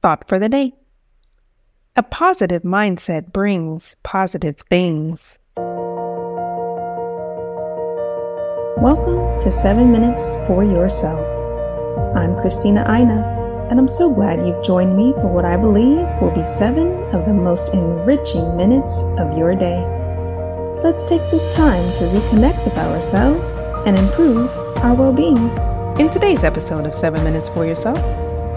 thought for the day. A positive mindset brings positive things. Welcome to 7 Minutes for Yourself. I'm Christina Aina, and I'm so glad you've joined me for what I believe will be 7 of the most enriching minutes of your day. Let's take this time to reconnect with ourselves and improve our well-being. In today's episode of 7 Minutes for Yourself,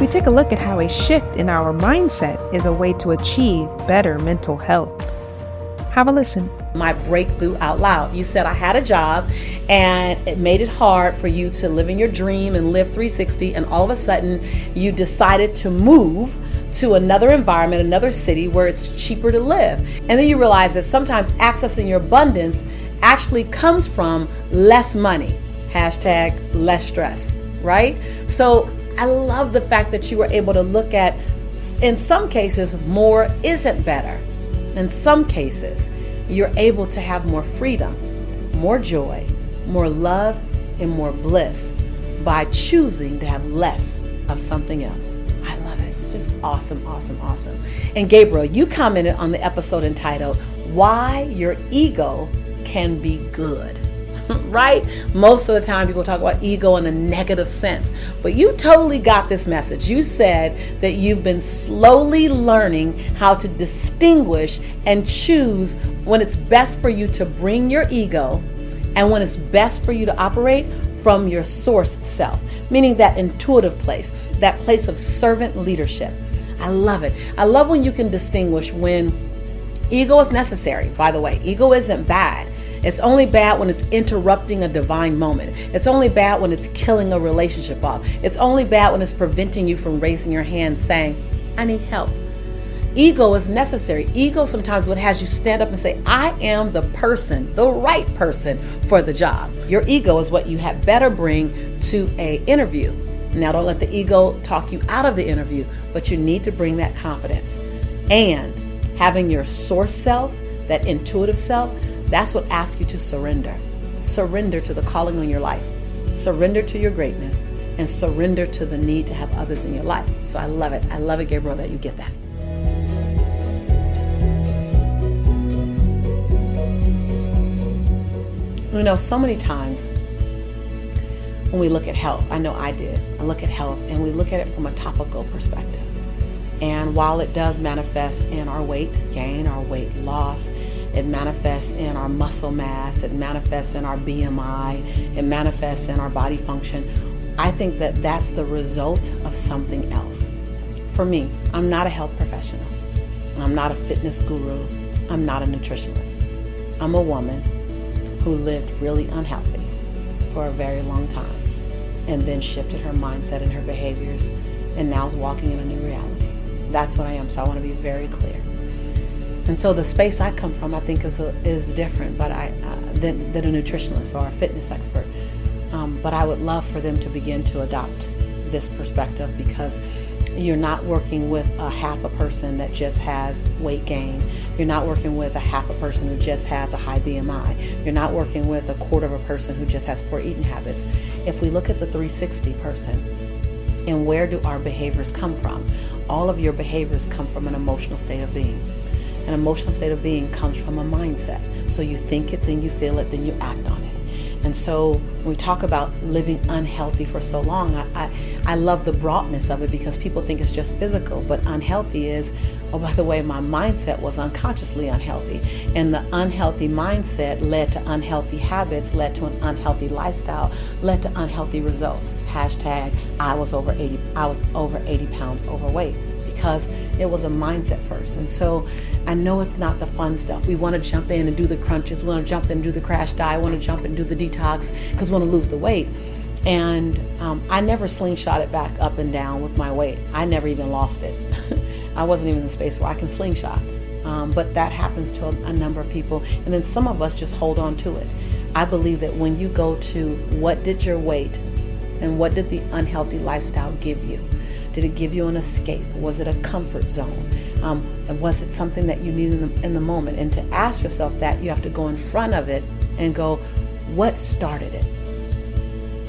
we take a look at how a shift in our mindset is a way to achieve better mental health. Have a listen. My breakthrough out loud. You said I had a job and it made it hard for you to live in your dream and live 360, and all of a sudden you decided to move to another environment, another city where it's cheaper to live. And then you realize that sometimes accessing your abundance actually comes from less money. Hashtag less stress, right? So I love the fact that you were able to look at, in some cases, more isn't better. In some cases, you're able to have more freedom, more joy, more love, and more bliss by choosing to have less of something else. I love it. Just awesome, awesome, awesome. And Gabriel, you commented on the episode entitled, Why Your Ego Can Be Good. Right? Most of the time people talk about ego in a negative sense, but you totally got this message. You said that you've been slowly learning how to distinguish and choose when it's best for you to bring your ego and when it's best for you to operate from your source self, meaning that intuitive place, that place of servant leadership. I love it. I love when you can distinguish when ego is necessary. By the way, ego isn't bad. It's only bad when it's interrupting a divine moment. It's only bad when it's killing a relationship off. It's only bad when it's preventing you from raising your hand saying, I need help. Ego is necessary. Ego sometimes what has you stand up and say, I am the person, the right person for the job. Your ego is what you had better bring to an interview. Now, don't let the ego talk you out of the interview, but you need to bring that confidence. And having your source self, that intuitive self, that's what asks you to surrender. Surrender to the calling on your life. Surrender to your greatness, and surrender to the need to have others in your life. So I love it. I love it, Gabriel, that you get that. You know, so many times when we look at health, I know I did, I look at health and we look at it from a topical perspective. And while it does manifest in our weight gain, our weight loss, it manifests in our muscle mass, it manifests in our BMI, it manifests in our body function. I think that that's the result of something else. For me, I'm not a health professional. I'm not a fitness guru. I'm not a nutritionist. I'm a woman who lived really unhealthy for a very long time and then shifted her mindset and her behaviors and now is walking in a new reality. That's what I am, so I want to be very clear. And so the space I come from, I think, is different, but than a nutritionist or a fitness expert. But I would love for them to begin to adopt this perspective, because you're not working with a half a person that just has weight gain. You're not working with a half a person who just has a high BMI. You're not working with a quarter of a person who just has poor eating habits. If we look at the 360 person, and where do our behaviors come from? All of your behaviors come from an emotional state of being. An emotional state of being comes from a mindset. So you think it, then you feel it, then you act on it. And so when we talk about living unhealthy for so long, I love the broadness of it, because people think it's just physical, but unhealthy is, oh, by the way, my mindset was unconsciously unhealthy. And the unhealthy mindset led to unhealthy habits, led to an unhealthy lifestyle, led to unhealthy results. Hashtag I was over 80 pounds overweight, because it was a mindset first. And so I know it's not the fun stuff. We want to jump in and do the crunches. We want to jump in and do the crash diet. We want to jump in and do the detox because we want to lose the weight. And I never slingshotted back up and down with my weight. I never even lost it. I wasn't even in the space where I can slingshot. But that happens to a number of people. And then some of us just hold on to it. I believe that when you go to what did your weight and what did the unhealthy lifestyle give you? Did it give you an escape? Was it a comfort zone? And was it something that you needed in the moment? And to ask yourself that, you have to go in front of it and go, what started it?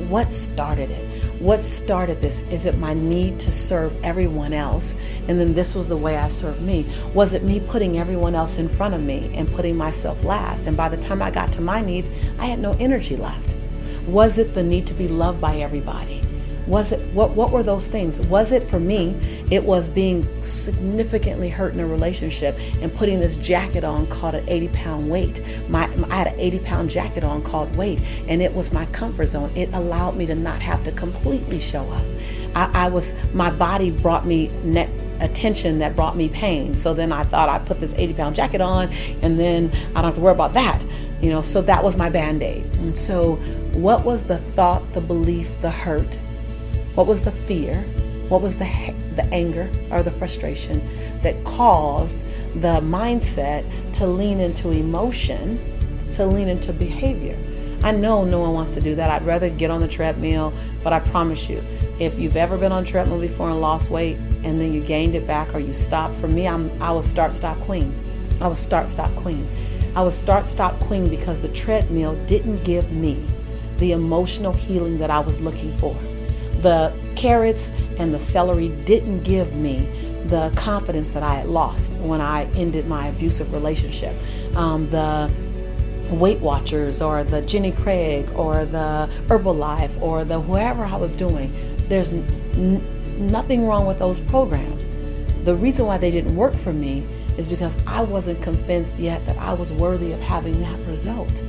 What started it? What started this? Is it my need to serve everyone else? And then this was the way I served me. Was it me putting everyone else in front of me and putting myself last? And by the time I got to my needs, I had no energy left. Was it the need to be loved by everybody? Was it, what were those things? Was it for me, it was being significantly hurt in a relationship and putting this jacket on called an 80-pound weight. I had an 80-pound jacket on called weight, and it was my comfort zone. It allowed me to not have to completely show up. My body brought me attention that brought me pain. So then I thought I put this 80-pound jacket on and then I don't have to worry about that. So that was my Band-Aid. And so what was the thought, the belief, the hurt? What was the fear? What was the anger or the frustration that caused the mindset to lean into emotion, to lean into behavior? I know no one wants to do that. I'd rather get on the treadmill, but I promise you, if you've ever been on a treadmill before and lost weight and then you gained it back or you stopped, for me, I was start, stop, queen. I was start, stop, queen. I was start, stop, queen because the treadmill didn't give me the emotional healing that I was looking for. The carrots and the celery didn't give me the confidence that I had lost when I ended my abusive relationship. The Weight Watchers or the Jenny Craig or the Herbalife or the wherever I was doing, there's nothing wrong with those programs. The reason why they didn't work for me is because I wasn't convinced yet that I was worthy of having that result.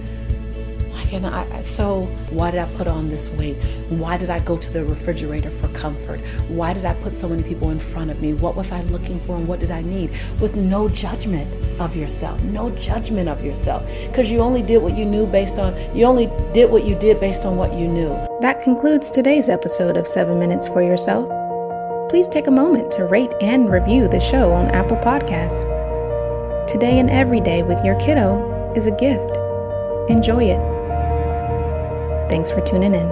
So why did I put on this weight? Why did I go to the refrigerator for comfort? Why did I put so many people in front of me? What was I looking for and what did I need? With no judgment of yourself, no judgment of yourself, because you only did what you did based on what you knew. That concludes today's episode of 7 Minutes for Yourself. Please take a moment to rate and review the show on Apple Podcasts. Today and every day with your kiddo is a gift. Enjoy it. Thanks for tuning in.